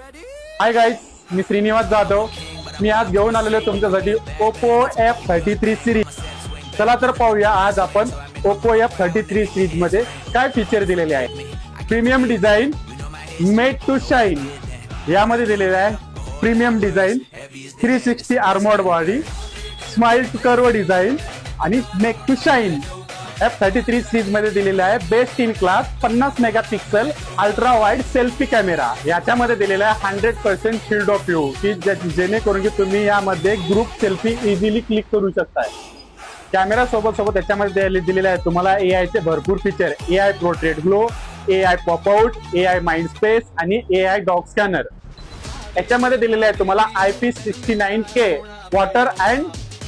Hi guys, मी श्रीनिवास जाधव. मी आज घेऊन आलेलो तुमच्यासाठी ओप्पो F33 सिरीज. चला तर पाहूया आज आपण ओप्पो F33 सिरीज मध्ये काय फीचर दिलेले आहे. Premium design, made to shine यामध्ये दिलेले आहे. Premium design, 360 armoured body, smile to curve design आणि make to shine. F33 series मध्ये दिलेला आहे. Best in class 50 megapixel ultra wide selfie camera. याच्यामध्ये दिलेला आहे 100% फील्ड ऑफ व्यू, की जेणेकरून की तुम्ही यामध्ये ग्रुप सेल्फी इझिली क्लिक करू शकताय. कॅमेरा सोबत याच्यामध्ये दिलेला आहे तुम्हाला AI चे भरपूर feature. AI portrait glow, AI pop out, AI mind space आणि AI डॉग स्कॅनर. याच्यामध्ये दिलेले आहे तुम्हाला IP69K water and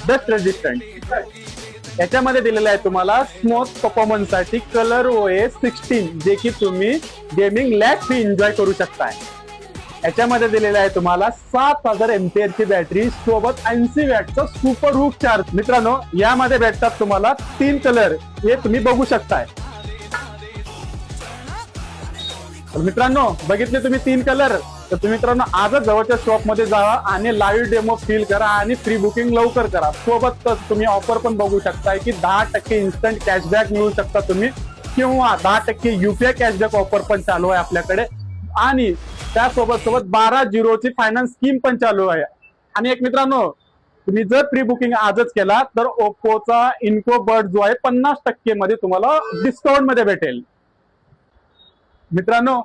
dust resistant. याच्यामध्ये दिलेलं आहे तुम्हाला स्मूथ परफॉर्मन्स साठी कलर OS 16, जे की तुम्ही गेमिंग लॅग फ्री एन्जॉय करू शकताय. याच्यामध्ये दिलेलं आहे तुम्हाला 7000 mAh ची बॅटरी सोबत 80 वॅटचा सुपर हुक चार्ज. मित्रांनो, यामध्ये भेटतात तुम्हाला 3 कलर, हे तुम्ही बघू शकताय. मित्रांनो, बघितले तुम्ही 3 कलर, तर तुम्ही मित्रांनो आजच जवळच्या शॉप मध्ये जावा आणि लाईव्ह डेमो फील करा आणि फ्री बुकिंग लवकर करा. सोबतच तुम्ही ऑफर पण बघू शकताय की 10% इन्स्टंट कॅशबॅक मिळू शकता तुम्ही, किंवा 10% UPI कॅशबॅक ऑफर पण चालू आहे आपल्याकडे. आणि त्यासोबत 12 ची फायनान्स स्कीम पण चालू आहे. आणि एक मित्रांनो, तुम्ही जर प्री बुकिंग आजच केला तर ओप्पोचा इन्फो बड जो आहे 50% मध्ये तुम्हाला डिस्काउंट मध्ये भेटेल. मित्रांनो,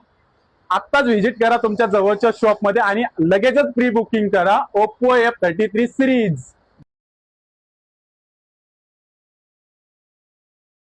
आत्ताच व्हिजिट करा तुमच्या जवळच्या शॉप मध्ये आणि लगेचच प्री बुकिंग करा ओप्पो F33 सिरीज.